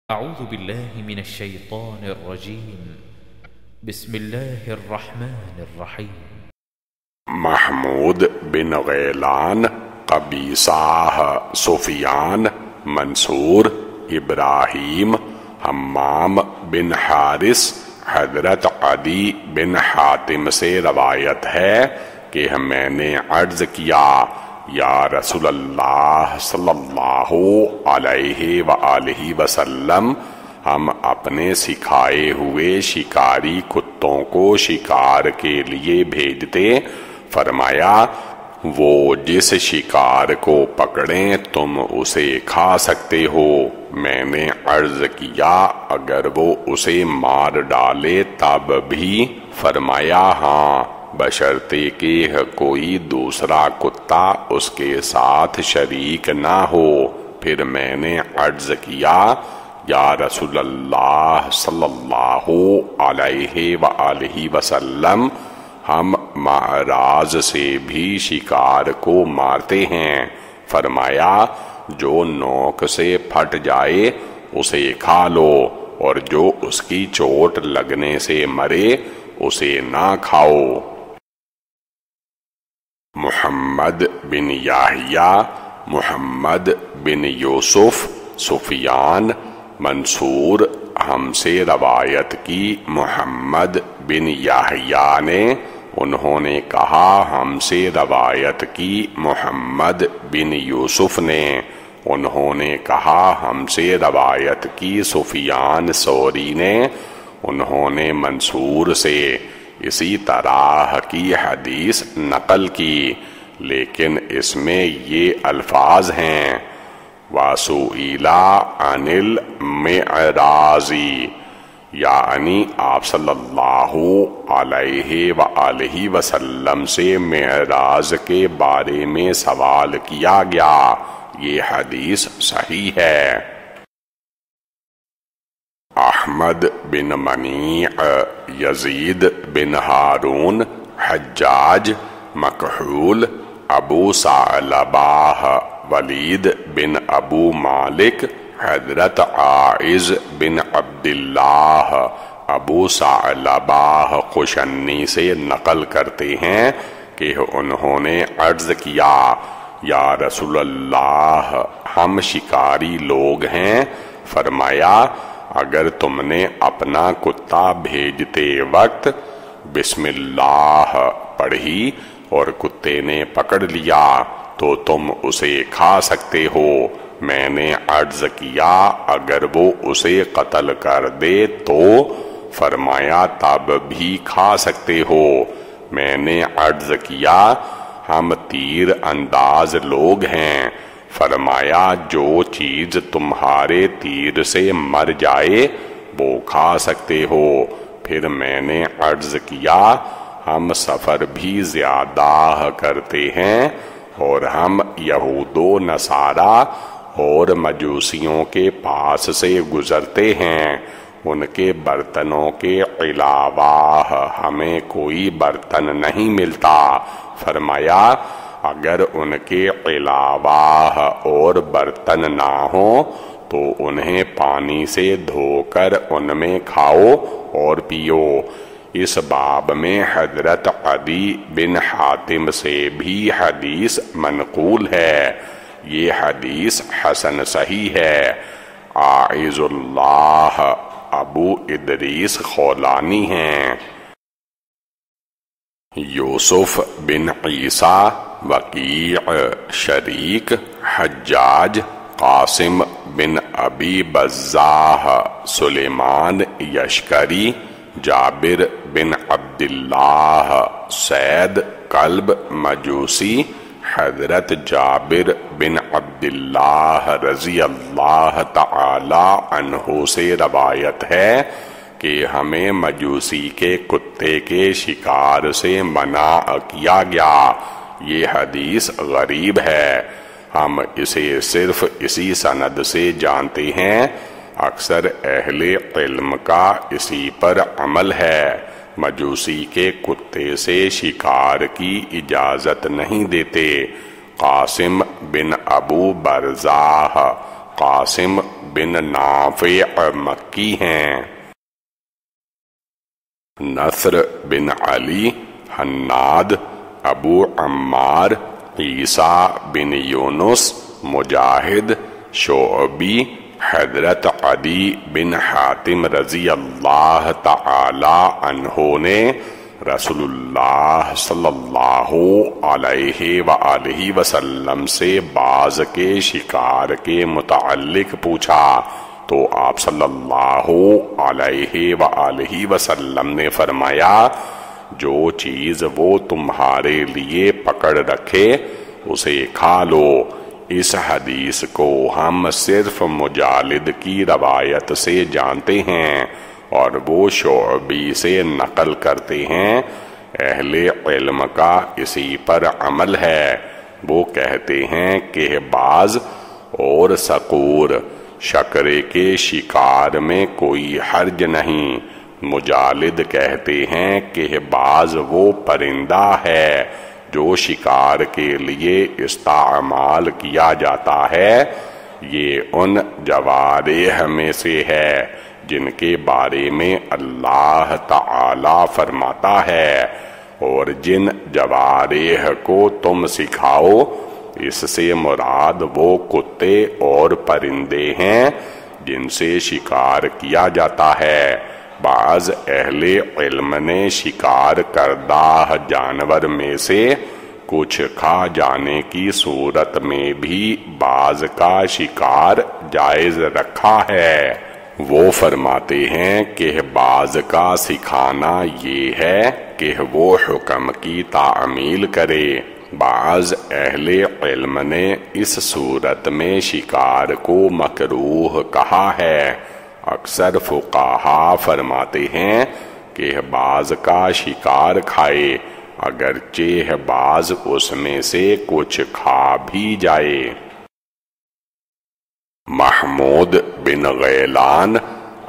أعوذ بالله من الشيطان الرجيم بسم الله الرحمن الرحيم محمود بن غیلان، قبیصہ، سفیان، منصور، ابراہیم، حمام بن حارث، حضرت عدی بن حاتم سے روایت ہے کہ میں نے عرض کیا، یا رسول اللہ صلی اللہ علیہ وآلہ وسلم، ہم اپنے سکھائے ہوئے شکاری کتوں کو شکار کے لیے بھیجتے۔ فرمایا، وہ جس شکار کو پکڑیں تم اسے کھا سکتے ہو۔ میں نے عرض کیا، اگر وہ اسے مار ڈالے تب بھی؟ فرمایا، ہاں، بشرطے کہ کوئی دوسرا کتا اس کے ساتھ شریک نہ ہو۔ پھر میں نے عرض کیا، یا رسول اللہ صلی اللہ علیہ وآلہ وسلم، ہم معراض سے بھی شکار کو مارتے ہیں۔ فرمایا، جو نوک سے پھٹ جائے اسے کھا لو، اور جو اس کی چوٹ لگنے سے مرے اسے نہ کھاؤ۔ محمد بن یحییٰ، محمد بن یوسف، سفیان، منصور ہم سے روایت کی۔ محمد بن یحییٰ نے، انہوں نے کہا ہم سے روایت کی محمد بن یوسف نے، انہوں نے کہا ہم سے روایت کی سفیان ثوری نے، انہوں نے منصور سے اسی طرح کی حدیث نقل کی، لیکن اس میں یہ الفاظ ہیں، وَسُئِلَ عَنِ الْمِعْرَاجِ، یعنی آپ صلی اللہ علیہ وآلہ وسلم سے معراج کے بارے میں سوال کیا گیا۔ یہ حدیث صحیح ہے۔ احمد بن منیع، یزید بن ہارون، حجاج، مکحول، ابو ثعلبہ، ولید بن ابو مالک، حضرت عائذ بن عبداللہ، ابو ثعلبہ خشنی سے نقل کرتے ہیں کہ انہوں نے عرض کیا، یا رسول اللہ، ہم شکاری لوگ ہیں۔ فرمایا، اگر تم نے اپنا کتا بھیجتے وقت بسم اللہ پڑھی اور کتے نے پکڑ لیا تو تم اسے کھا سکتے ہو۔ میں نے عرض کیا، اگر وہ اسے قتل کر دے تو؟ فرمایا، تب بھی کھا سکتے ہو۔ میں نے عرض کیا، ہم تیر انداز لوگ ہیں۔ فرمایا، جو چیز تمہارے تیر سے مر جائے وہ کھا سکتے ہو۔ پھر میں نے عرض کیا، ہم سفر بھی زیادہ کرتے ہیں، اور ہم یہود و نصارہ اور مجوسیوں کے پاس سے گزرتے ہیں، ان کے برتنوں کے علاوہ ہمیں کوئی برتن نہیں ملتا۔ فرمایا، اگر ان کے علاوہ اور برتن نہ ہوں تو انہیں پانی سے دھو کر ان میں کھاؤ اور پیو۔ اس باب میں حضرت عدی بن حاتم سے بھی حدیث منقول ہے۔ یہ حدیث حسن صحیح ہے۔ عائذ اللہ ابو ادریس خولانی ہیں۔ یوسف بن عیسیٰ، وکیع، شریک، حجاج، قاسم بن ابی بزاح، سلیمان یشکری، جابر بن عبداللہ، سید، کلب، مجوسی، حضرت جابر بن عبداللہ رضی اللہ تعالی عنہ سے روایت ہے کہ ہمیں مجوسی کے کتے کے شکار سے منع کیا گیا۔ یہ حدیث غریب ہے، ہم اسے صرف اسی سند سے جانتے ہیں۔ اکثر اہل علم کا اسی پر عمل ہے، مجوسی کے کتے سے شکار کی اجازت نہیں دیتے۔ قاسم بن ابو برزاح، قاسم بن نافع مکی ہیں، نصر بن علی، حناد، ابو عمار، عیسیٰ بن یونس، مجاہد، شعبی، حضرت عدی بن حاتم رضی اللہ تعالی عنہ نے رسول اللہ صلی اللہ علیہ وآلہ وسلم سے باز کے شکار کے متعلق پوچھا تو آپ صلی اللہ علیہ وآلہ وسلم نے فرمایا جو چیز وہ تمہارے لیے پکڑ رکھے اسے کھا لو۔ اس حدیث کو ہم صرف مجالد کی روایت سے جانتے ہیں اور وہ شعبی سے نقل کرتے ہیں، اہل علم کا اسی پر عمل ہے۔ وہ کہتے ہیں کہ باز اور صقور شکرے کے شکار میں کوئی حرج نہیں۔ مجالد کہتے ہیں کہ باز وہ پرندہ ہے جو شکار کے لیے استعمال کیا جاتا ہے، یہ ان جوارح میں سے ہے جن کے بارے میں اللہ تعالی فرماتا ہے، اور جن جوارح کو تم سکھاؤ اس سے مراد وہ کتے اور پرندے ہیں جن سے شکار کیا جاتا ہے۔ بعض اہل علم نے شکار کردہ جانور میں سے کچھ کھا جانے کی صورت میں بھی باز کا شکار جائز رکھا ہے۔ وہ فرماتے ہیں کہ باز کا سکھانا یہ ہے کہ وہ حکم کی تعمیل کرے۔ بعض اہل علم نے اس صورت میں شکار کو مکروہ کہا ہے۔ اکثر فقہا فرماتے ہیں کہ باز کا شکار کھائے اگرچہ باز اس میں سے کچھ کھا بھی جائے۔ محمود بن غیلان،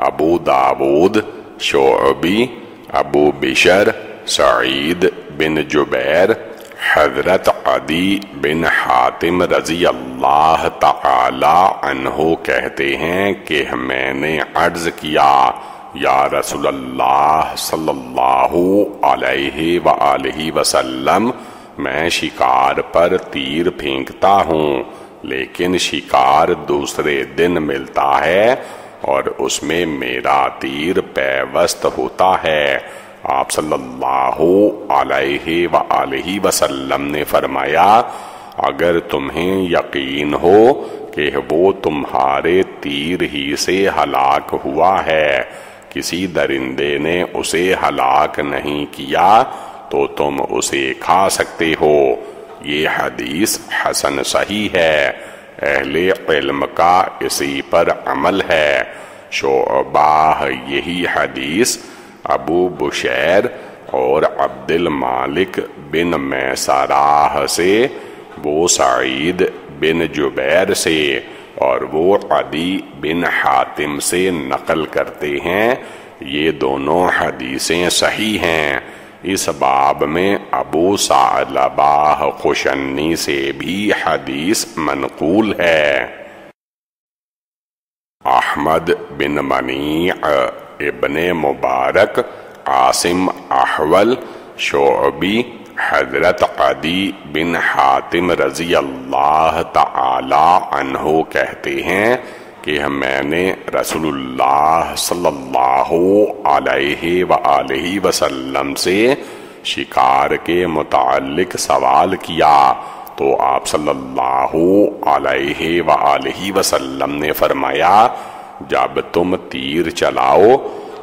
ابو داود، شعبی، ابو بشر، سعید بن جبیر، حضرت عدی بن حاتم رضی اللہ تعالی عنہ کہتے ہیں کہ میں نے عرض کیا یا رسول اللہ صلی اللہ علیہ وآلہ وسلم، میں شکار پر تیر پھینکتا ہوں لیکن شکار دوسرے دن ملتا ہے اور اس میں میرا تیر پیوست ہوتا ہے۔ آپ صلی اللہ علیہ وآلہ وسلم نے فرمایا اگر تمہیں یقین ہو کہ وہ تمہارے تیر ہی سے ہلاک ہوا ہے، کسی درندے نے اسے ہلاک نہیں کیا تو تم اسے کھا سکتے ہو۔ یہ حدیث حسن صحیح ہے، اہل علم کا اسی پر عمل ہے۔ شعبہ یہی حدیث ابو بشیر اور عبد المالک بن میسرہ سے، وہ سعید بن جبیر سے اور وہ عدی بن حاتم سے نقل کرتے ہیں۔ یہ دونوں حدیثیں صحیح ہیں۔ اس باب میں ابو ثعلبہ خشنی سے بھی حدیث منقول ہے۔ احمد بن منیع، ابن مبارک، عاصم احول، شعبی، حضرت عدی بن حاتم رضی اللہ تعالی عنہ کہتے ہیں کہ میں نے رسول اللہ صلی اللہ علیہ وآلہ وسلم سے شکار کے متعلق سوال کیا تو آپ صلی اللہ علیہ وآلہ وسلم نے فرمایا جب تم تیر چلاؤ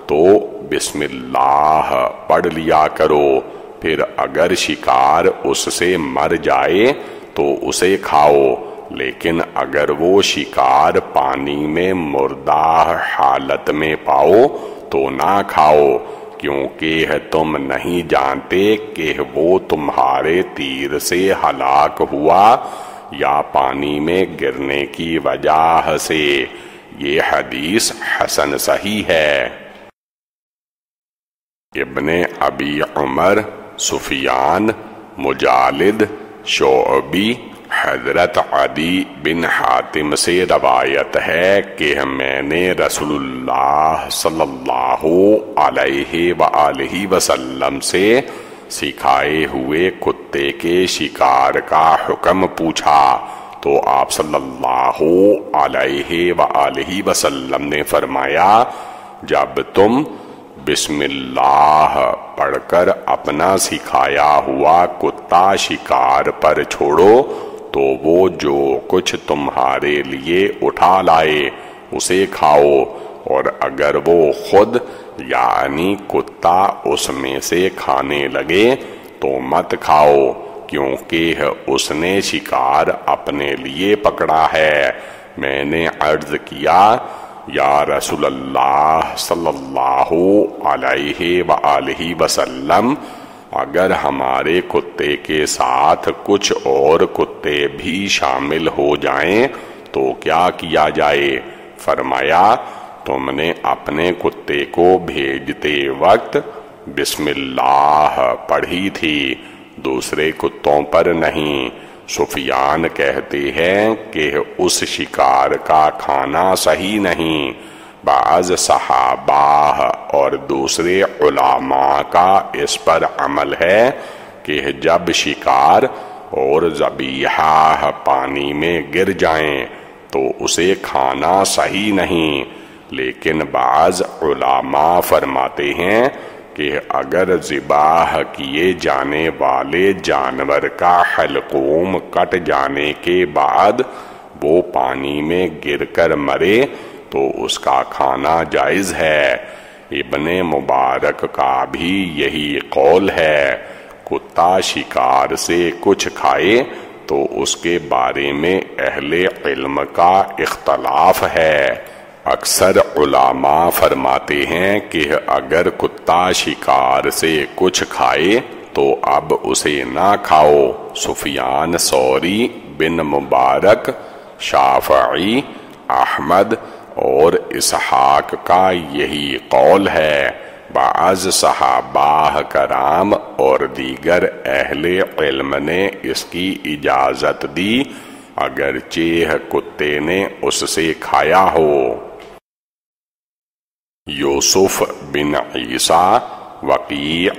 تو بسم اللہ پڑھ لیا کرو، پھر اگر شکار اس سے مر جائے تو اسے کھاؤ، لیکن اگر وہ شکار پانی میں مردہ حالت میں پاؤ تو نہ کھاؤ، کیونکہ تم نہیں جانتے کہ وہ تمہارے تیر سے ہلاک ہوا یا پانی میں گرنے کی وجہ سے۔ یہ حدیث حسن صحیح ہے۔ ابن ابی عمر، سفیان، مجالد، شعبی، حضرت عدی بن حاتم سے روایت ہے کہ میں نے رسول اللہ صلی اللہ علیہ وآلہ وسلم سے سکھائے ہوئے کتے کے شکار کا حکم پوچھا تو آپ صلی اللہ علیہ وآلہ وسلم نے فرمایا، جب تم بسم اللہ پڑھ کر اپنا سکھایا ہوا کتا شکار پر چھوڑو تو وہ جو کچھ تمہارے لیے اٹھا لائے اسے کھاؤ، اور اگر وہ خود یعنی کتا اس میں سے کھانے لگے تو مت کھاؤ، کیونکہ اس نے شکار اپنے لیے پکڑا ہے۔ میں نے عرض کیا، یا رسول اللہ صلی اللہ علیہ وآلہ وسلم، اگر ہمارے کتے کے ساتھ کچھ اور کتے بھی شامل ہو جائیں تو کیا کیا جائے؟ فرمایا، تم نے اپنے کتے کو بھیجتے وقت بسم اللہ پڑھی تھی، دوسرے کتوں پر نہیں۔ سفیان کہتے ہیں کہ اس شکار کا کھانا صحیح نہیں۔ بعض صحابہ اور دوسرے علماء کا اس پر عمل ہے کہ جب شکار اور ذبیحہ پانی میں گر جائیں تو اسے کھانا صحیح نہیں، لیکن بعض علماء فرماتے ہیں کہ اگر ذبح کیے جانے والے جانور کا حلقوم کٹ جانے کے بعد وہ پانی میں گر کر مرے تو اس کا کھانا جائز ہے۔ ابن مبارک کا بھی یہی قول ہے۔ کتا شکار سے کچھ کھائے تو اس کے بارے میں اہل علم کا اختلاف ہے۔ اکثر علماء فرماتے ہیں کہ اگر کتا شکار سے کچھ کھائے تو اب اسے نہ کھاؤ۔ سفیان ثوری، بن مبارک، شافعی، احمد اور اسحاق کا یہی قول ہے۔ بعض صحابہ کرام اور دیگر اہل علم نے اس کی اجازت دی اگرچہ کتے نے اس سے کھایا ہو۔ یوسف بن عیسیٰ، وقیع،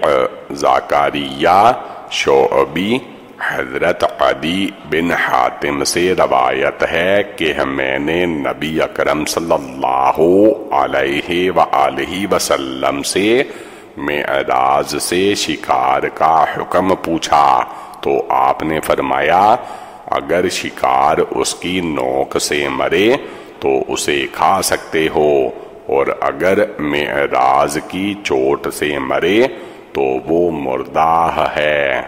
زکریا، شعبی، حضرت عدی بن حاتم سے روایت ہے کہ میں نے نبی اکرم صلی اللہ علیہ وآلہ وسلم سے معراج سے شکار کا حکم پوچھا تو آپ نے فرمایا، اگر شکار اس کی نوک سے مرے تو اسے کھا سکتے ہو، اور اگر معراج کی چوٹ سے مرے تو وہ مردہ ہے۔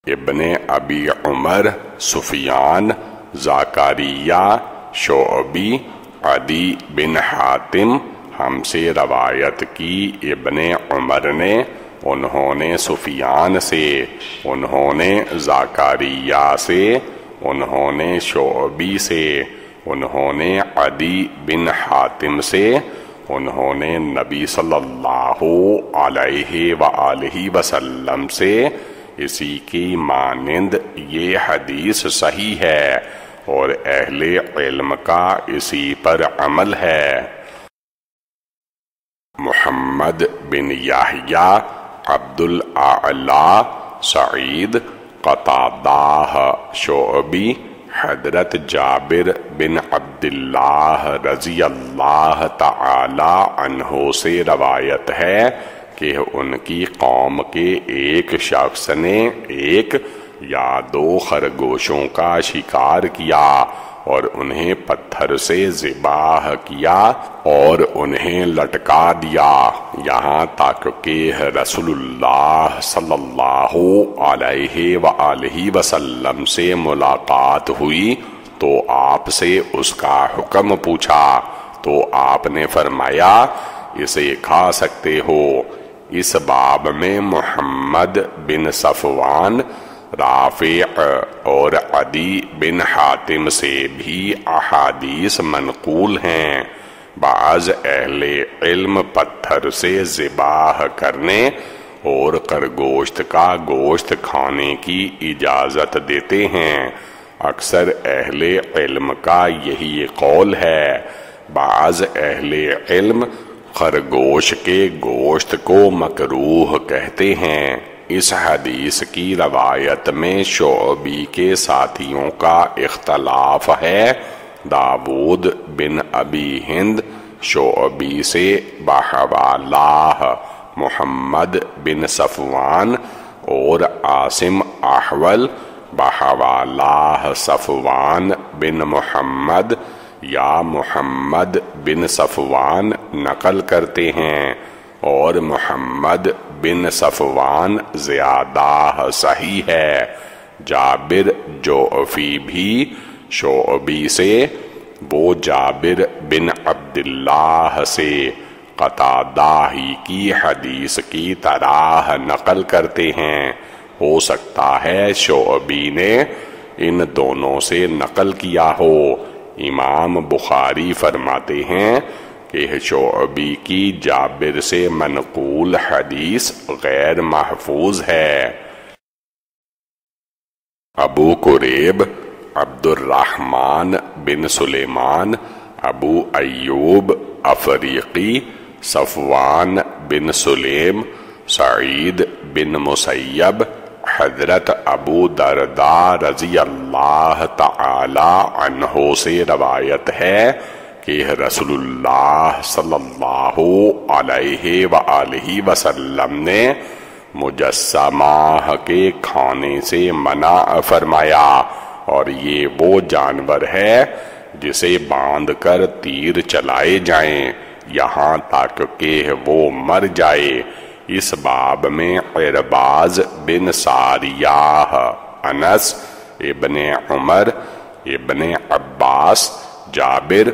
ابن ابی عمر، سفیان، زکریا، شعبی، عدی بن حاتم ہم سے روایت کی۔ ابن عمر نے، انہوں نے سفیان سے، انہوں نے زکریا سے، انہوں نے شعبی سے، انہوں نے عدی بن حاتم سے، انہوں نے نبی صلی اللہ علیہ وآلہ وسلم سے اسی کی مانند یہ حدیث صحیح ہے، اور اہل علم کا اسی پر عمل ہے۔ محمد بن یحییٰ، عبد الاعلی، سعید، قتادہ، شعبی، حضرت جابر بن عبداللہ رضی اللہ تعالی عنہ سے روایت ہے کہ ان کی قوم کے ایک شخص نے ایک یا دو خرگوشوں کا شکار کیا اور انہیں پتھر سے ذبح کیا اور انہیں لٹکا دیا، یہاں تک کہ رسول اللہ صلی اللہ علیہ وآلہ وسلم سے ملاقات ہوئی تو آپ سے اس کا حکم پوچھا تو آپ نے فرمایا، اسے کھا سکتے ہو۔ اس باب میں محمد بن صفوان، رافع اور عدی بن حاتم سے بھی احادیث منقول ہیں۔ بعض اہل علم پتھر سے ذبح کرنے اور خرگوشت کا گوشت کھانے کی اجازت دیتے ہیں۔ اکثر اہل علم کا یہی قول ہے۔ بعض اہل علم خرگوش کے گوشت کو مکروہ کہتے ہیں۔ اس حدیث کی روایت میں شعبی کے ساتھیوں کا اختلاف ہے۔ داود بن ابی ہند شعبی سے بحوالہ محمد بن صفوان اور عاصم احول بحوالہ صفوان بن محمد یا محمد بن صفوان نقل کرتے ہیں، اور محمد بن صفوان زیادہ صحیح ہے۔ جابر جعفی بھی شعبی سے، وہ جابر بن عبداللہ سے قتادہ ہی کی حدیث کی طرح نقل کرتے ہیں۔ ہو سکتا ہے شعبی نے ان دونوں سے نقل کیا ہو۔ امام بخاری فرماتے ہیں کہ شعبی کی جابر سے منقول حدیث غیر محفوظ ہے۔ ابو قریب عبد الرحمن بن سلیمان، ابو ایوب افریقی، صفوان بن سلیم، سعید بن مسیب، حضرت ابو درداء رضی اللہ تعالی عنہ سے روایت ہے کہ رسول اللہ صلی اللہ علیہ وآلہ وسلم نے مجسمہ کے کھانے سے منع فرمایا، اور یہ وہ جانور ہے جسے باندھ کر تیر چلائے جائیں یہاں تک کہ وہ مر جائے۔ اس باب میں عرباض بن ساریہ، انس ابن عمر، ابن عباس، جابر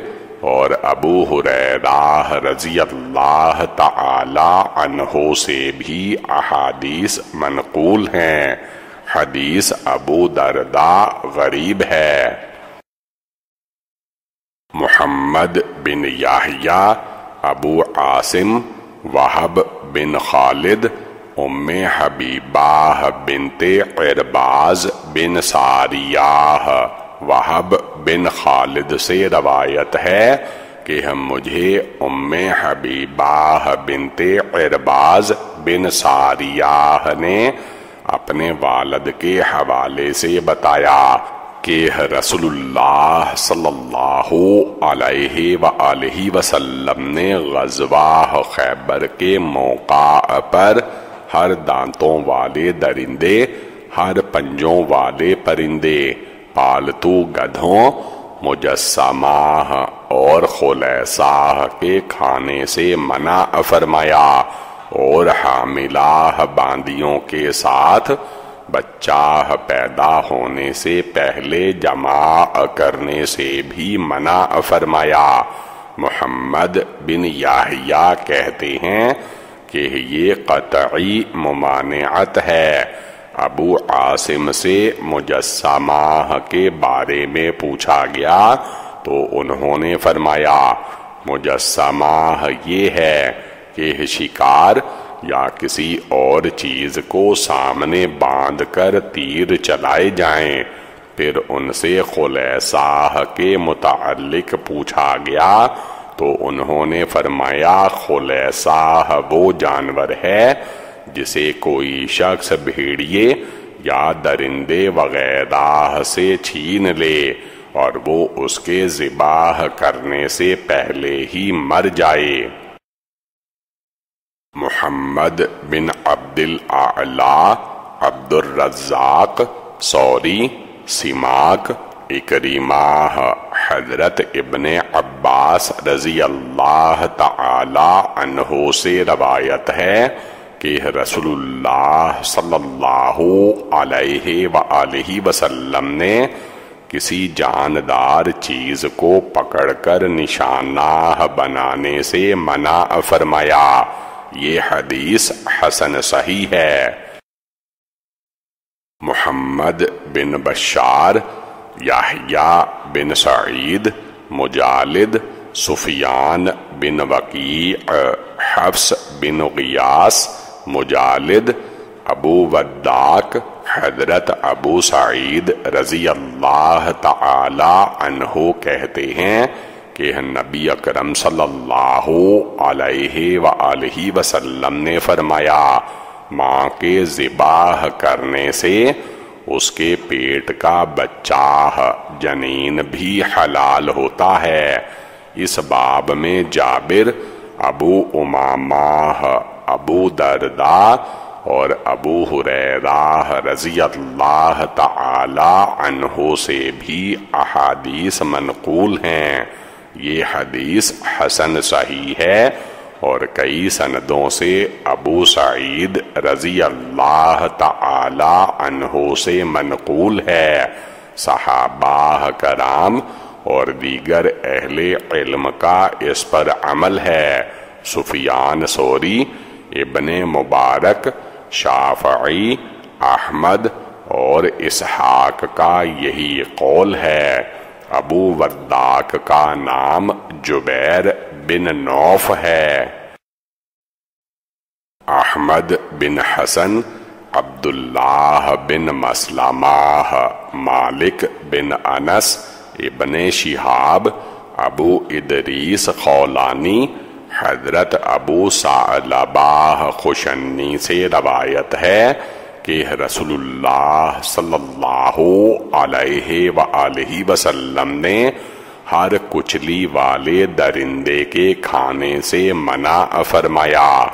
اور ابو ہریرہ رضی اللہ تعالی عنہ سے بھی احادیث منقول ہیں۔ حدیث ابو درداء غریب ہے۔ محمد بن یحییٰ، ابو عاصم، وہب بن خالد، ام حبیبہ بنت عرباض بن ساریہ، وہب بن خالد سے روایت ہے کہ مجھے ام حبیبہ بنت عرباض بن ساریہ نے اپنے والد کے حوالے سے بتایا کہ رسول اللہ صلی اللہ علیہ وآلہ وسلم نے غزوہ خیبر کے موقع پر ہر دانتوں والے درندے، ہر پنجوں والے پرندے، پالتو گدھوں، مجسمہ اور خلیصہ کے کھانے سے منع فرمایا، اور حاملہ باندیوں کے ساتھ بچہ پیدا ہونے سے پہلے جمع کرنے سے بھی منع فرمایا۔ محمد بن یحییٰ کہتے ہیں کہ یہ قطعی ممانعت ہے۔ ابو عاصم سے مجسمہ کے بارے میں پوچھا گیا تو انہوں نے فرمایا مجسمہ یہ ہے کہ شکار یا کسی اور چیز کو سامنے باندھ کر تیر چلائے جائیں۔ پھر ان سے خلیصہ کے متعلق پوچھا گیا تو انہوں نے فرمایا خلیصہ وہ جانور ہے جسے کوئی شخص بھیڑیے یا درندے وغیرہ سے چھین لے اور وہ اس کے ذبح کرنے سے پہلے ہی مر جائے۔ محمد بن عبد الاعلی، عبد الرزاق، سوری، سماک، اکریمہ، حضرت ابن عباس رضی اللہ تعالی عنہ سے روایت ہے کہ رسول اللہ صلی اللہ علیہ وآلہ وسلم نے کسی جاندار چیز کو پکڑ کر نشانہ بنانے سے منع فرمایا۔ یہ حدیث حسن صحیح ہے۔ محمد بن بشار، یحییٰ بن سعید، مجالد، سفیان بن وقیع، حفص بن غیاث، مجالد ابو وداق حضرت ابو سعید رضی اللہ تعالی عنہ کہتے ہیں کہ نبی اکرم صلی اللہ علیہ وآلہ وسلم نے فرمایا، ماں کے ذبح کرنے سے اس کے پیٹ کا بچہ جنین بھی حلال ہوتا ہے۔ اس باب میں جابر، ابو امامہ، ابو درداء اور ابو ہریرہ رضی اللہ تعالی عنہ سے بھی احادیث منقول ہیں۔ یہ حدیث حسن صحیح ہے اور کئی سندوں سے ابو سعید رضی اللہ تعالی عنہ سے منقول ہے۔ صحابہ کرام اور دیگر اہل علم کا اس پر عمل ہے۔ سفیان ثوری، ابن مبارک، شافعی، احمد اور اسحاق کا یہی قول ہے۔ ابو وداق کا نام جبیر بن نوف ہے۔ احمد بن حسن، عبداللہ بن مسلمہ، مالک بن انس، ابن شہاب، ابو ادریس خولانی، حضرت ابو ثعلبہ خشنی سے روایت ہے کہ رسول اللہ صلی اللہ علیہ وآلہ وسلم نے ہر کچلی والے درندے کے کھانے سے منع فرمایا۔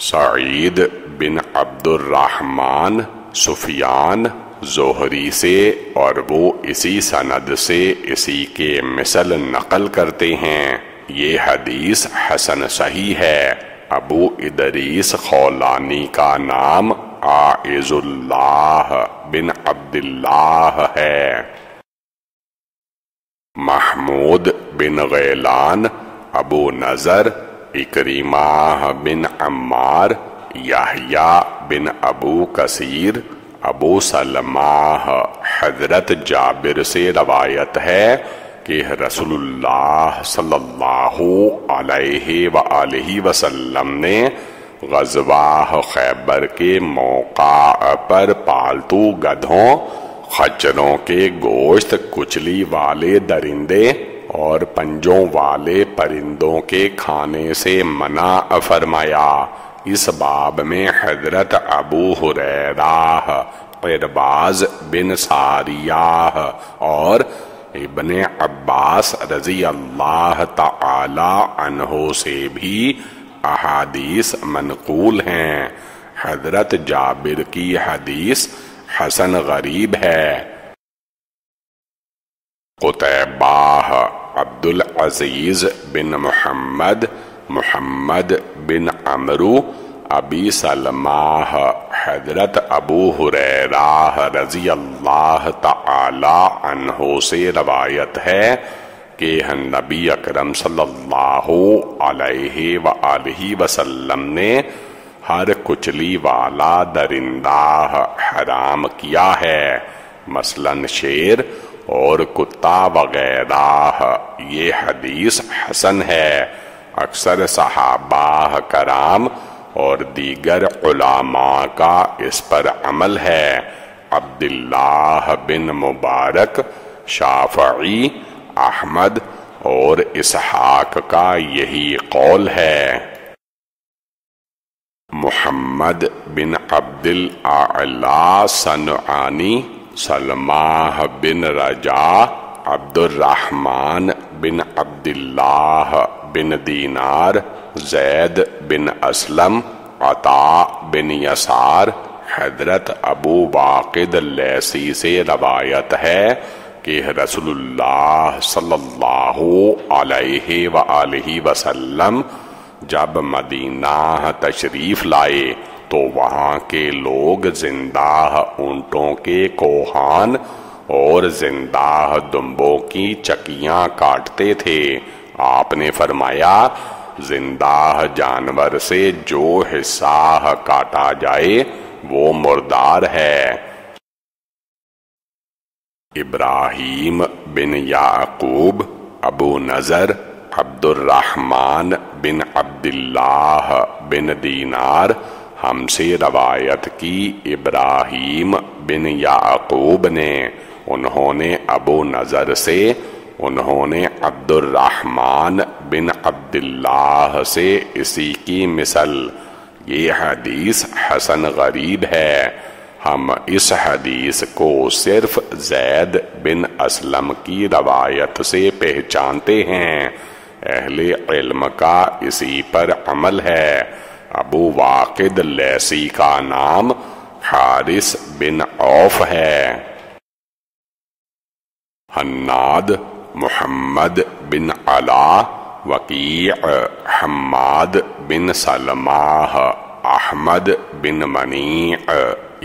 سعید بن عبد الرحمن، سفیان، زہری سے، اور وہ اسی سند سے اسی کے مثل نقل کرتے ہیں۔ یہ حدیث حسن صحیح ہے۔ ابو ادریس خولانی کا نام عائز اللہ بن عبداللہ ہے۔ محمود بن غیلان، ابو نضر، اکریمہ بن عمار، یحییٰ بن ابو کثیر، ابو سلمہ، حضرت جابر سے روایت ہے کہ رسول اللہ صلی اللہ علیہ وآلہ وسلم نے غزوہ خیبر کے موقع پر پالتو گدھوں، خچروں کے گوشت، کچلی والے درندے اور پنجوں والے پرندوں کے کھانے سے منع فرمایا۔ اس باب میں حضرت ابو ہریرہ، عرباض بن ساریہ اور ابن عباس رضی اللہ تعالی عنہ سے بھی احادیث منقول ہیں۔ حضرت جابر کی حدیث حسن غریب ہے۔ قتیبہ، عبد العزیز بن محمد، محمد بن عمرو، ابی سلمہ، حضرت ابو ہریرہ رضی اللہ تعالی عنہ سے روایت ہے کہ نبی اکرم صلی اللہ علیہ وآلہ وسلم نے ہر کچلی والا درندہ حرام کیا ہے، مثلاً شیر اور کتا وغیرہ۔ یہ حدیث حسن ہے۔ اکثر صحابہ کرام اور دیگر علماء کا اس پر عمل ہے۔ عبداللہ بن مبارک، شافعی، احمد اور اسحاق کا یہی قول ہے۔ محمد بن عبد الاعلی صنعانی، سلمہ بن رجاء، عبد الرحمن بن عبداللہ بن دینار، زید بن اسلم، عطا بن یسار، حضرت ابو واقد لیثی سے روایت ہے کہ رسول اللہ صلی اللہ علیہ وآلہ وسلم جب مدینہ تشریف لائے تو وہاں کے لوگ زندہ اونٹوں کے کوہان اور زندہ دمبوں کی چکیاں کاٹتے تھے۔ آپ نے فرمایا، زندہ جانور سے جو حصہ کاٹا جائے وہ مردار ہے۔ ابراہیم بن یعقوب، ابو نضر، عبد الرحمن بن عبداللہ بن دینار ہم سے روایت کی ابراہیم بن یعقوب نے، انہوں نے ابو نضر سے، انہوں نے عبد الرحمن بن عبداللہ سے اسی کی مثل۔ یہ حدیث حسن غریب ہے۔ ہم اس حدیث کو صرف زید بن اسلم کی روایت سے پہچانتے ہیں۔ اہل علم کا اسی پر عمل ہے۔ ابو واقد لیثی کا نام حارث بن عوف ہے۔ حناد محمد بن علا، وکیع حماد بن سلمہ، احمد بن منیع،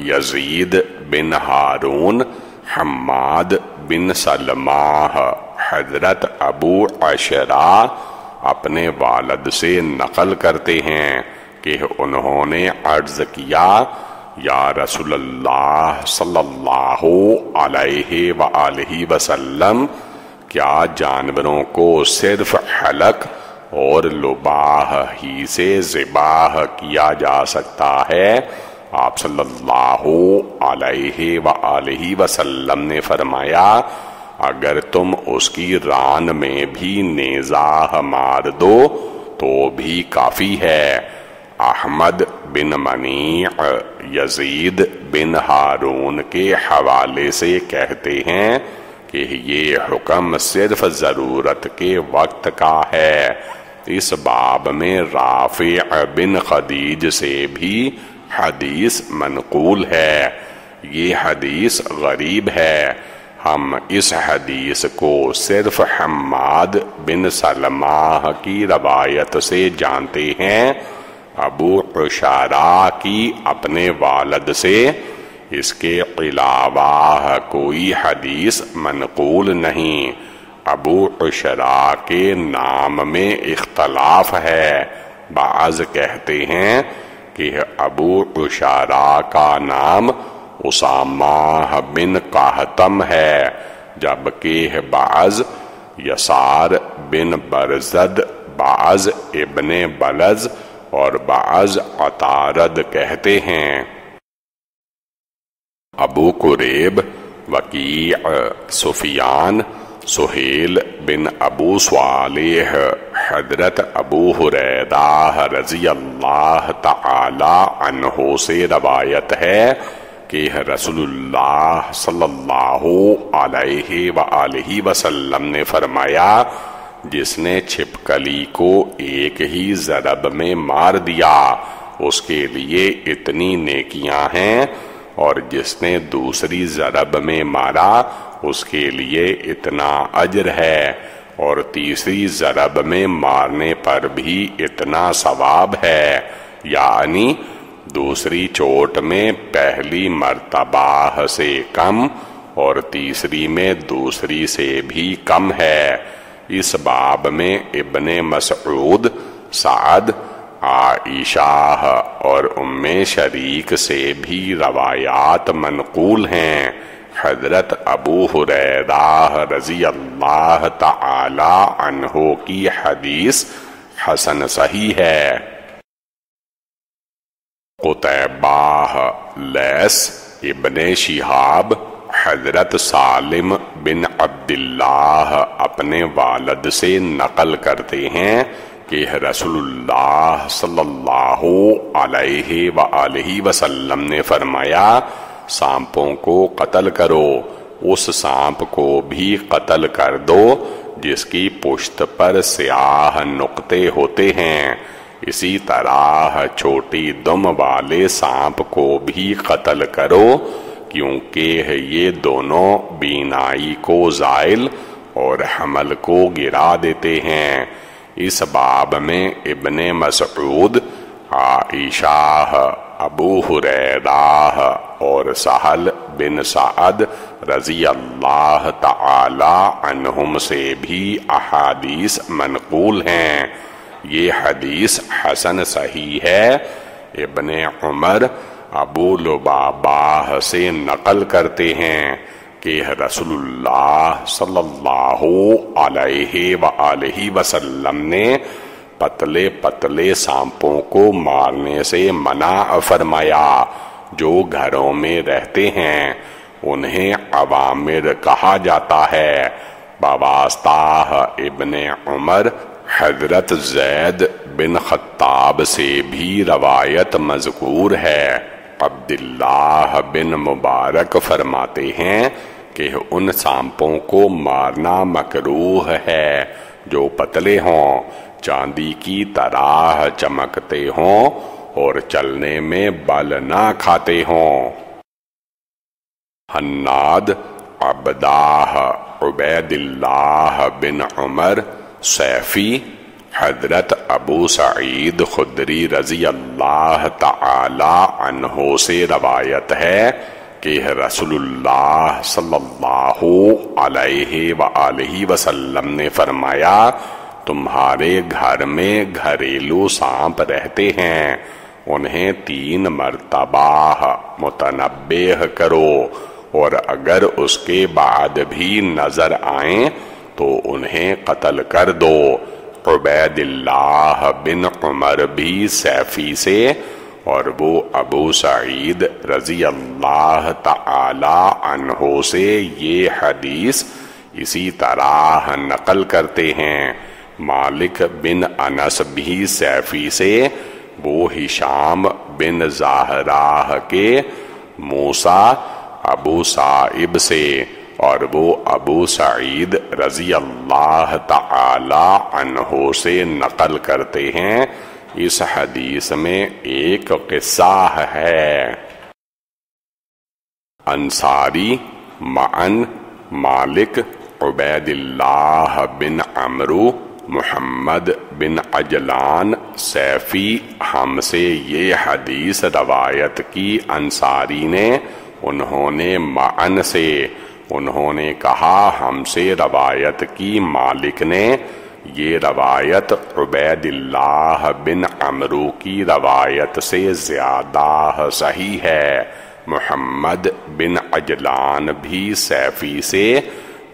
یزید بن ہارون، حماد بن سلمہ۔ حضرت ابو عشرہ اپنے والد سے نقل کرتے ہیں کہ انہوں نے عرض کیا، یا رسول اللہ صلی اللہ علیہ وآلہ وسلم، کیا جانوروں کو صرف حلق اور لباہ ہی سے ذبح کیا جا سکتا ہے؟ آپ صلی اللہ علیہ وآلہ وسلم نے فرمایا، اگر تم اس کی ران میں بھی نیزہ مار دو تو بھی کافی ہے۔ احمد بن منیع یزید بن ہارون کے حوالے سے کہتے ہیں کہ یہ حکم صرف ضرورت کے وقت کا ہے۔ اس باب میں رافع بن خدیج سے بھی حدیث منقول ہے۔ یہ حدیث غریب ہے۔ ہم اس حدیث کو صرف حماد بن سلمہ کی روایت سے جانتے ہیں، ابو عشارہ کی اپنے والد سے۔ اس کے علاوہ کوئی حدیث منقول نہیں۔ ابو عشرہ کے نام میں اختلاف ہے۔ بعض کہتے ہیں کہ ابو عشارہ کا نام اسامہ بن قہتم ہے، جبکہ بعض یسار بن برزد، بعض ابن بلز اور بعض عطارد کہتے ہیں۔ ابو قریب، وکیع، سفیان، سہیل بن ابو صالح، حضرت ابو ہریرہ رضی اللہ تعالی عنہ سے روایت ہے کہ رسول اللہ صلی اللہ علیہ وآلہ وسلم نے فرمایا، جس نے چھپکلی کو ایک ہی ضرب میں مار دیا اس کے لیے اتنی نیکیاں ہیں، اور جس نے دوسری ضرب میں مارا اس کے لیے اتنا اجر ہے، اور تیسری ضرب میں مارنے پر بھی اتنا ثواب ہے، یعنی دوسری چوٹ میں پہلی مرتبہ سے کم اور تیسری میں دوسری سے بھی کم ہے۔ اس باب میں ابن مسعود، سعد، عائشہ اور ام شریک سے بھی روایات منقول ہیں۔ حضرت ابو ہریرہ رضی اللہ تعالی عنہ کی حدیث حسن صحیح ہے۔ قتیبہ، لیث، ابن شہاب، حضرت سالم بن عبداللہ اپنے والد سے نقل کرتے ہیں کہ رسول اللہ صلی اللہ علیہ وآلہ وسلم نے فرمایا، سانپوں کو قتل کرو، اس سانپ کو بھی قتل کر دو جس کی پشت پر سیاہ نقطے ہوتے ہیں، اسی طرح چھوٹی دم والے سانپ کو بھی قتل کرو، کیونکہ یہ دونوں بینائی کو زائل اور حمل کو گرا دیتے ہیں۔ اس باب میں ابن مسعود، عائشہ، ابو ہریرہ اور سہل بن سعد رضی اللہ تعالی عنہم سے بھی احادیث منقول ہیں۔ یہ حدیث حسن صحیح ہے۔ ابن عمر ابو لبابہ سے نقل کرتے ہیں کہ رسول اللہ صلی اللہ علیہ وآلہ وسلم نے پتلے پتلے سانپوں کو مارنے سے منع فرمایا جو گھروں میں رہتے ہیں، انہیں عوامر کہا جاتا ہے۔ بواسطہ ابن عمر حضرت زید بن خطاب سے بھی روایت مذکور ہے۔ عبداللہ بن مبارک فرماتے ہیں کہ ان سانپوں کو مارنا مکروہ ہے جو پتلے ہوں، چاندی کی طرح چمکتے ہوں اور چلنے میں بل نہ کھاتے ہوں۔ حناد عبدہ عبید اللہ بن عمر سیفی حضرت ابو سعید خدری رضی اللہ تعالی عنہ سے روایت ہے کہ رسول اللہ صلی اللہ علیہ وآلہ وسلم نے فرمایا، تمہارے گھر میں گھریلو سانپ رہتے ہیں، انہیں 3 مرتبہ متنبہ کرو، اور اگر اس کے بعد بھی نظر آئیں تو انہیں قتل کر دو۔ عبید اللہ بن عمر بھی سیفی سے، اور وہ ابو سعید رضی اللہ تعالی عنہ سے یہ حدیث اسی طرح نقل کرتے ہیں۔ مالک بن انس بھی سیفی سے، وہ ہشام بن زہرہ کے موسیٰ ابو صائب سے، اور وہ ابو سعید رضی اللہ تعالی عنہ سے نقل کرتے ہیں۔ اس حدیث میں ایک قصہ ہے۔ انصاری معن مالک عبید اللہ بن عمرو محمد بن عجلان سیفی ہم سے یہ حدیث روایت کی انصاری نے، انہوں نے معن سے، انہوں نے کہا ہم سے روایت کی مالک نے، یہ روایت عبید اللہ بن عمرو کی روایت سے زیادہ صحیح ہے۔ محمد بن عجلان بھی سیفی سے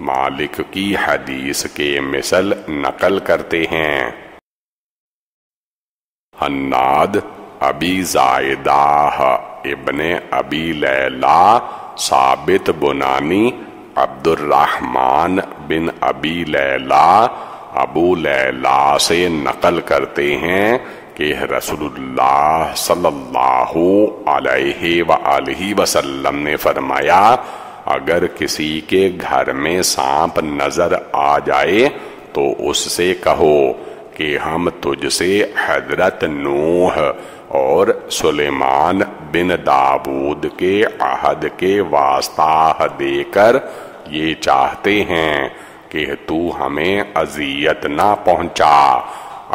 مالک کی حدیث کے مثل نقل کرتے ہیں۔ حناد ابی زائدہ ابن ابی لیلہ ثابت بنانی عبد الرحمن بن ابی لیلہ ابو لیلہ سے نقل کرتے ہیں کہ رسول اللہ صلی اللہ علیہ وآلہ وسلم نے فرمایا، اگر کسی کے گھر میں سانپ نظر آ جائے تو اس سے کہو کہ ہم تجھ سے حضرت نوح اور سلیمان بن داود کے عہد کے واسطہ دے کر یہ چاہتے ہیں کہ تو ہمیں اذیت نہ پہنچا،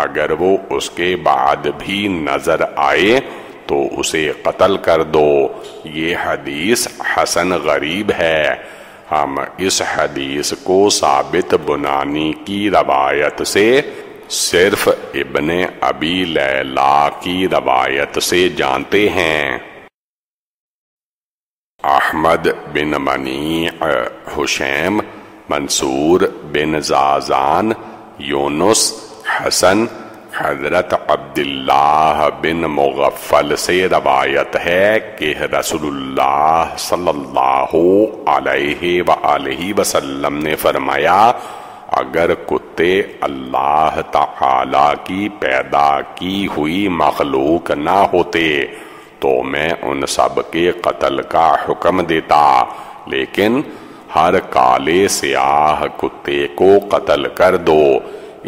اگر وہ اس کے بعد بھی نظر آئے تو اسے قتل کر دو۔ یہ حدیث حسن غریب ہے۔ ہم اس حدیث کو ثابت بنانی کی روایت سے صرف ابن ابی لیلہ کی روایت سے جانتے ہیں۔ احمد بن منیع حشیم منصور بن زازان یونس حسن حضرت عبداللہ بن مغفل سے روایت ہے کہ رسول اللہ صلی اللہ علیہ وآلہ وسلم نے فرمایا، اگر کتے اللہ تعالی کی پیدا کی ہوئی مخلوق نہ ہوتے تو میں ان سب کے قتل کا حکم دیتا، لیکن ہر کالے سیاہ کتے کو قتل کر دو۔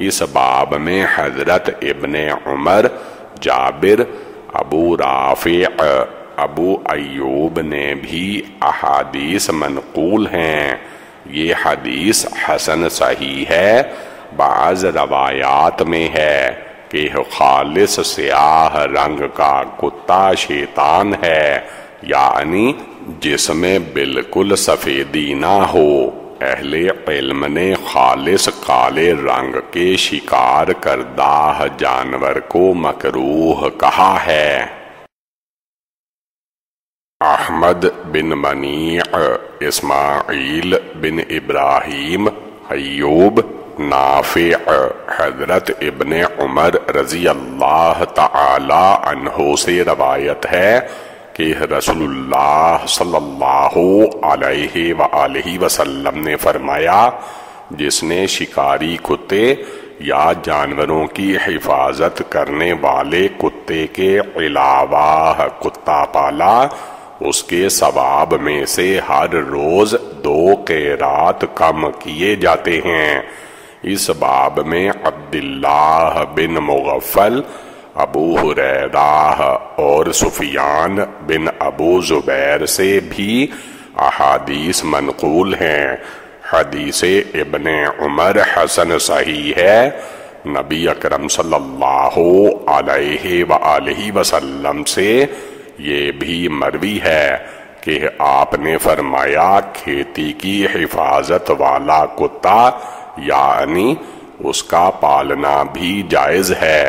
اس باب میں حضرت ابن عمر، جابر، ابو رافع، ابو ایوب نے بھی احادیث منقول ہیں۔ یہ حدیث حسن صحیح ہے۔ بعض روایات میں ہے کہ خالص سیاہ رنگ کا کتا شیطان ہے، یعنی جس میں بالکل سفیدی نہ ہو۔ اہل علم نے خالص کالے رنگ کے شکار کردہ جانور کو مکروہ کہا ہے۔ احمد بن منیع، اسماعیل بن ابراہیم، ایوب نافع حضرت ابن عمر رضی اللہ تعالی عنہ سے روایت ہے کہ رسول اللہ صلی اللہ علیہ وآلہ وسلم نے فرمایا، جس نے شکاری کتے یا جانوروں کی حفاظت کرنے والے کتے کے علاوہ کتا پالا، اس کے ثواب میں سے ہر روز 2 قیرات کم کیے جاتے ہیں۔ اس باب میں عبداللہ بن مغفل، ابو ہریرہ اور سفیان بن ابو زبیر سے بھی احادیث منقول ہیں۔ حدیث ابن عمر حسن صحیح ہے۔ نبی اکرم صلی اللہ علیہ وآلہ وسلم سے یہ بھی مروی ہے کہ آپ نے فرمایا، کھیتی کی حفاظت والا کتا یعنی اس کا پالنا بھی جائز ہے۔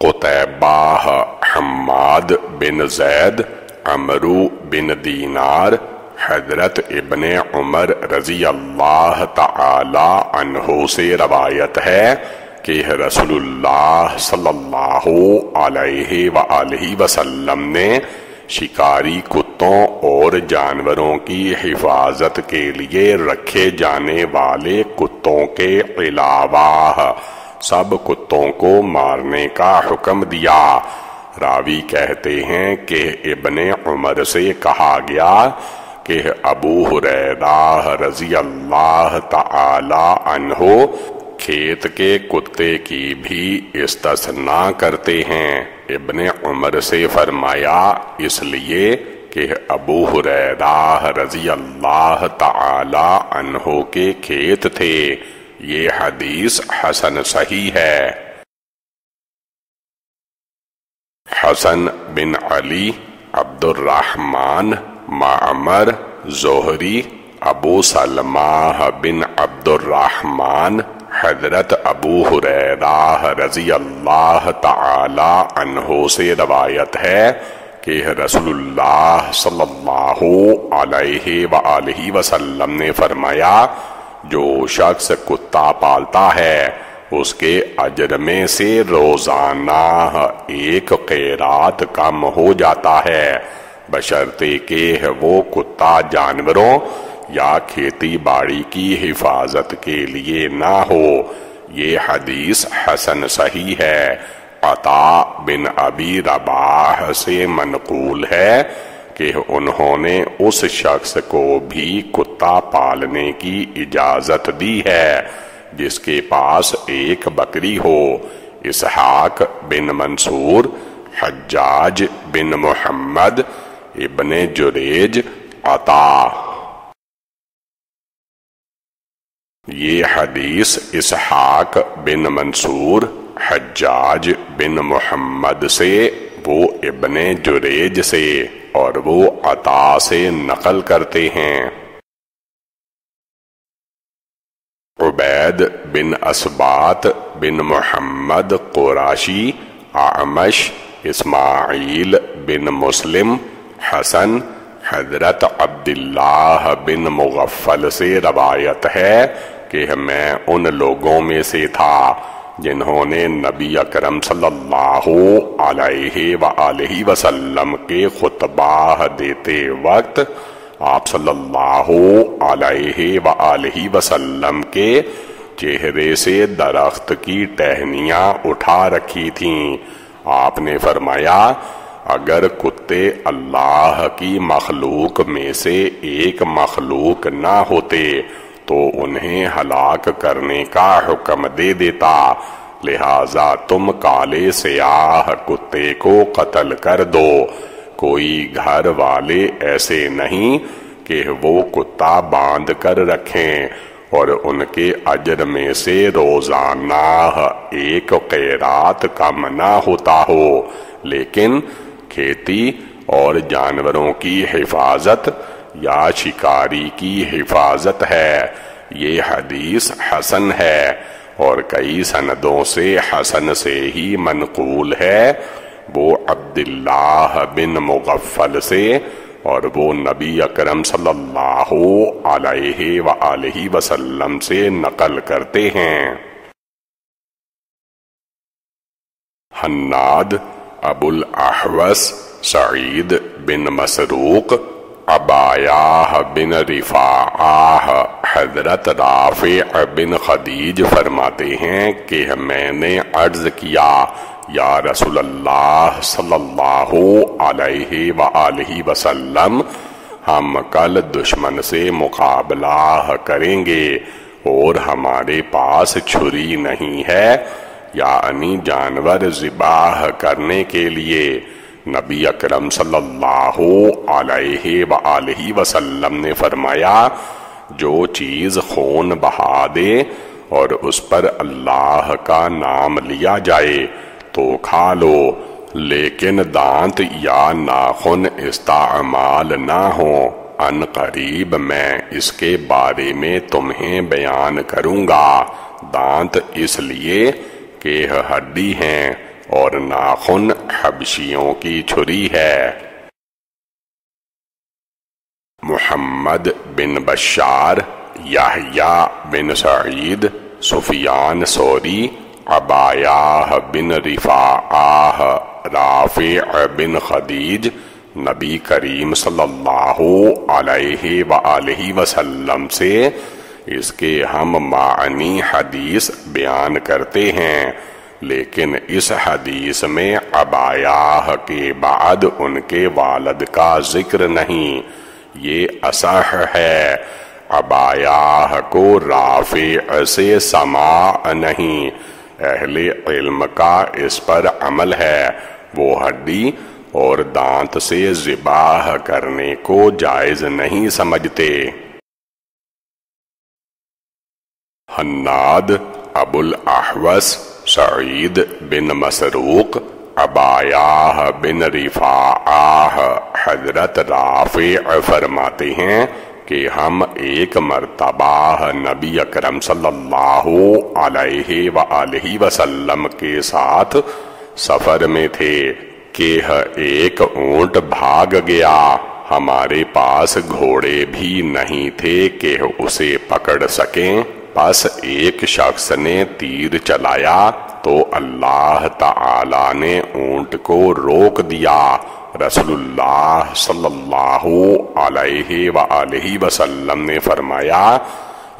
قتیبہ حماد بن زید، عمرو بن دینار، حضرت ابن عمر رضی اللہ تعالی عنہ سے روایت ہے کہ رسول اللہ صلی اللہ علیہ وآلہ وسلم نے شکاری کتوں اور جانوروں کی حفاظت کے لیے رکھے جانے والے کتوں کے علاوہ سب کتوں کو مارنے کا حکم دیا۔ راوی کہتے ہیں کہ ابن عمر سے کہا گیا کہ ابو ہریرہ رضی اللہ تعالی عنہ کھیت کے کتے کی بھی استثناء کرتے ہیں۔ ابن عمر سے فرمایا، اس لیے کہ ابو ہریرہ رضی اللہ تعالی عنہ کے کھیت تھے۔ یہ حدیث حسن صحیح ہے۔ حسن بن علی، عبد الرحمن، معمر، زہری، ابو سلمہ بن عبد الرحمن، حضرت ابو ہریرہ رضی اللہ تعالی عنہ سے روایت ہے کہ رسول اللہ صلی اللہ علیہ وآلہ وسلم نے فرمایا، جو شخص کتا پالتا ہے اس کے اجر میں سے روزانہ 1 قیرات کم ہو جاتا ہے، بشرطے کہ وہ کتا جانوروں یا کھیتی باڑی کی حفاظت کے لیے نہ ہو۔ یہ حدیث حسن صحیح ہے۔ عطا بن ابی رباح سے منقول ہے کہ انہوں نے اس شخص کو بھی کتا پالنے کی اجازت دی ہے جس کے پاس 1 بکری ہو۔ اسحاق بن منصور، حجاج بن محمد، ابن جریج، عطا۔ یہ حدیث اسحاق بن منصور، حجاج بن محمد سے، وہ ابن جریج سے اور وہ عطا سے نقل کرتے ہیں۔ عبید بن اسبات بن محمد قراشی، اعمش، اسماعیل بن مسلم، حسن، حضرت عبداللہ بن مغفل سے روایت ہے کہ میں ان لوگوں میں سے تھا جنہوں نے نبی اکرم صلی اللہ علیہ وآلہ وسلم کے خطبہ دیتے وقت آپ صلی اللہ علیہ وآلہ وسلم کے چہرے سے درخت کی ٹہنیاں اٹھا رکھی تھیں۔ آپ نے فرمایا، اگر کتے اللہ کی مخلوق میں سے ایک مخلوق نہ ہوتے تو انہیں ہلاک کرنے کا حکم دے دیتا، لہٰذا تم کالے سیاہ کتے کو قتل کر دو۔ کوئی گھر والے ایسے نہیں کہ وہ کتا باندھ کر رکھیں اور ان کے اجر میں سے روزانہ 1 قیرات کم نہ ہوتا ہو، لیکن کھیتی اور جانوروں کی حفاظت یا شکاری کی حفاظت ہے۔ یہ حدیث حسن ہے اور کئی سندوں سے حسن سے ہی منقول ہے۔ وہ عبداللہ بن مغفل سے، اور وہ نبی اکرم صلی اللہ علیہ وآلہ وسلم سے نقل کرتے ہیں۔ حناد ابو الاحوص سعید بن مسروق عبایہ بن رفاعہ حضرت رافع بن خدیج فرماتے ہیں کہ میں نے عرض کیا یا رسول اللہ صلی اللہ علیہ وآلہ وسلم، ہم کل دشمن سے مقابلہ کریں گے اور ہمارے پاس چھری نہیں ہے، یعنی جانور ذبح کرنے کے لیے۔ نبی اکرم صلی اللہ علیہ وآلہ وسلم نے فرمایا جو چیز خون بہا دے اور اس پر اللہ کا نام لیا جائے تو کھا لو، لیکن دانت یا ناخن استعمال نہ ہوں۔ ان قریب میں اس کے بارے میں تمہیں بیان کروں گا۔ دانت اس لیے کہ ہڈی ہیں اور ناخن حبشیوں کی چھری ہے۔ محمد بن بشار، یحییٰ بن سعید، سفیان ثوری، عبایہ بن رفاعہ، رافع بن خدیج نبی کریم صلی اللہ علیہ وآلہ وسلم سے اس کے ہم معنی حدیث بیان کرتے ہیں، لیکن اس حدیث میں عبایہ کے بعد ان کے والد کا ذکر نہیں، یہ اصح ہے۔ عبایہ کو رافع سے سماع نہیں، اہل علم کا اس پر عمل ہے، وہ ہڈی اور دانت سے ذبح کرنے کو جائز نہیں سمجھتے۔ حناد ابو الاحوص سعید بن مسروق عبایہ بن رفاعہ حضرت رافع فرماتے ہیں کہ ہم ایک مرتبہ نبی اکرم صلی اللہ علیہ وآلہ وسلم کے ساتھ سفر میں تھے کہ ایک اونٹ بھاگ گیا، ہمارے پاس گھوڑے بھی نہیں تھے کہ اسے پکڑ سکیں، پس ایک شخص نے تیر چلایا تو اللہ تعالی نے اونٹ کو روک دیا۔ رسول اللہ صلی اللہ علیہ وآلہ وسلم نے فرمایا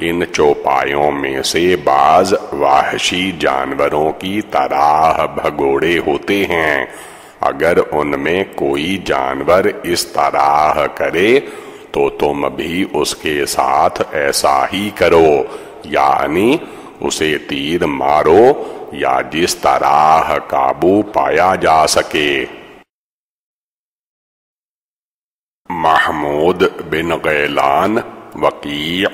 ان چوپایوں میں سے بعض وحشی جانوروں کی طرح بھگوڑے ہوتے ہیں، اگر ان میں کوئی جانور اس طرح کرے تو تم بھی اس کے ساتھ ایسا ہی کرو، یعنی اسے تیر مارو یا جس طرح قابو پایا جا سکے۔ محمود بن غیلان، وقیع،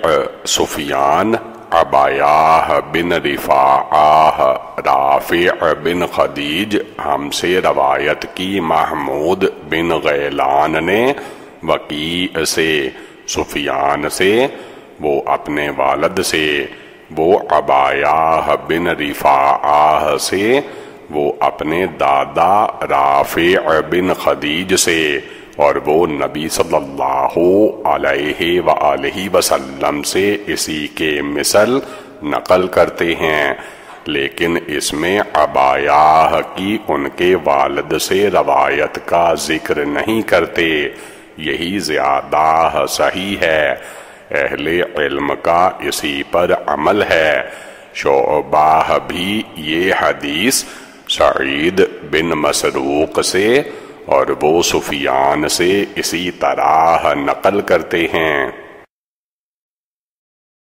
سفیان، عبایہ بن رفاعہ، رافع بن خدیج ہم سے روایت کی۔ محمود بن غیلان نے وقیع سے، سفیان سے، وہ اپنے والد سے، وہ عبایہ بن رفاعہ سے، وہ اپنے دادا رافع بن خدیج سے، اور وہ نبی صلی اللہ علیہ وآلہ وسلم سے اسی کے مثل نقل کرتے ہیں، لیکن اس میں عبایہ کی ان کے والد سے روایت کا ذکر نہیں کرتے، یہی زیادہ صحیح ہے۔ اہل علم کا اسی پر عمل ہے۔ شعبہ بھی یہ حدیث سعید بن مسروق سے اور وہ سفیان سے اسی طرح نقل کرتے ہیں۔